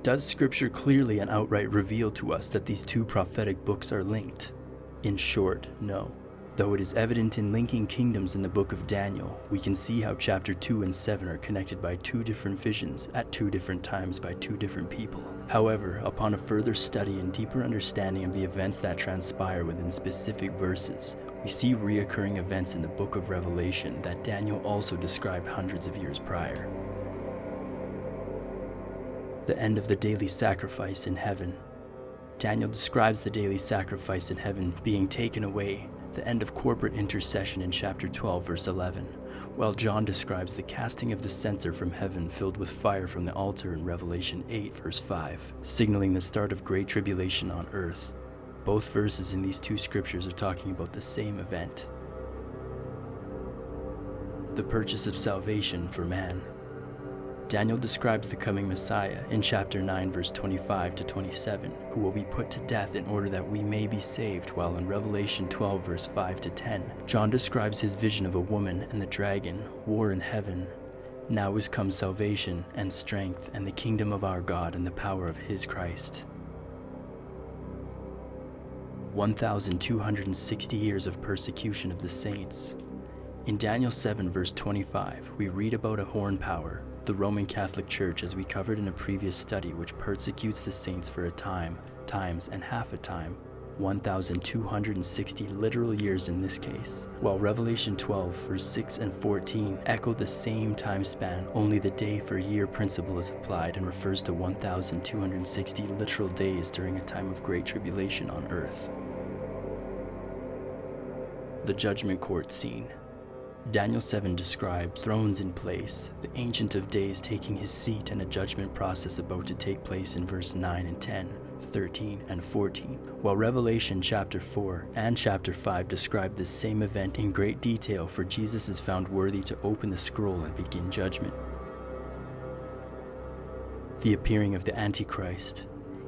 Does Scripture clearly and outright reveal to us that these two prophetic books are linked? In short, no. Though it is evident in linking kingdoms in the book of Daniel, we can see how chapter 2 and 7 are connected by two different visions at two different times by two different people. However, upon a further study and deeper understanding of the events that transpire within specific verses, we see reoccurring events in the book of Revelation that Daniel also described hundreds of years prior. The end of the daily sacrifice in heaven. Daniel describes the daily sacrifice in heaven being taken away, the end of corporate intercession in chapter 12 verse 11, while John describes the casting of the censer from heaven filled with fire from the altar in Revelation 8 verse 5, signaling the start of great tribulation on earth. Both verses in these two scriptures are talking about the same event. The purchase of salvation for man. Daniel describes the coming Messiah in chapter 9 verse 25 to 27, who will be put to death in order that we may be saved, while in Revelation 12 verse 5 to 10, John describes his vision of a woman and the dragon, war in heaven. Now is come salvation and strength and the kingdom of our God and the power of his Christ. 1,260 years of persecution of the saints. In Daniel 7 verse 25, we read about a horn power, the Roman Catholic Church, as we covered in a previous study, which persecutes the saints for a time, times, and half a time, 1,260 literal years in this case, while Revelation 12 verse 6 and 14 echo the same time span, only the day for year principle is applied and refers to 1,260 literal days during a time of great tribulation on earth. The judgment court scene. Daniel 7 describes thrones in place, the Ancient of Days taking his seat, and a judgment process about to take place in verse 9 and 10, 13 and 14, while Revelation chapter 4 and chapter 5 describe this same event in great detail, for Jesus is found worthy to open the scroll and begin judgment. The appearing of the Antichrist.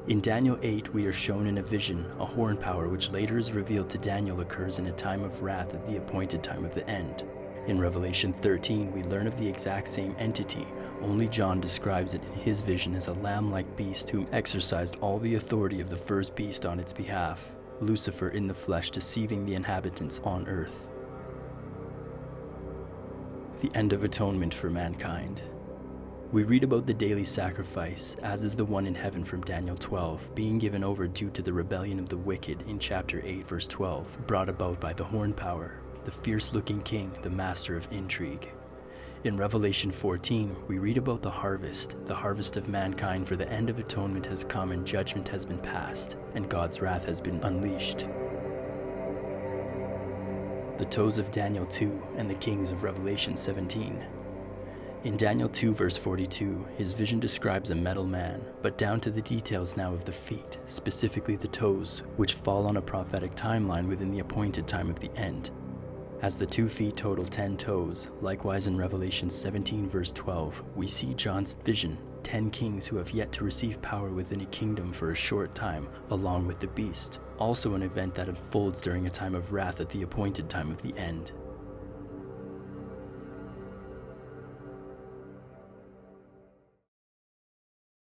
In Daniel 8, we are shown in a vision, a horn power which later is revealed to Daniel occurs in a time of wrath at the appointed time of the end. In Revelation 13, we learn of the exact same entity, only John describes it in his vision as a lamb-like beast who exercised all the authority of the first beast on its behalf, Lucifer in the flesh deceiving the inhabitants on earth. The end of atonement for mankind. We read about the daily sacrifice, as is the one in heaven from Daniel 12, being given over due to the rebellion of the wicked in chapter 8 verse 12, brought about by the horn power, the fierce-looking king, the master of intrigue. In Revelation 14, we read about the harvest of mankind, for the end of atonement has come and judgment has been passed, and God's wrath has been unleashed. The toes of Daniel 2 and the kings of Revelation 17. In Daniel 2 verse 42, his vision describes a metal man, but down to the details now of the feet, specifically the toes, which fall on a prophetic timeline within the appointed time of the end. As the 2 feet total 10 toes, likewise in Revelation 17 verse 12, we see John's vision, 10 kings who have yet to receive power within a kingdom for a short time, along with the beast, also an event that unfolds during a time of wrath at the appointed time of the end.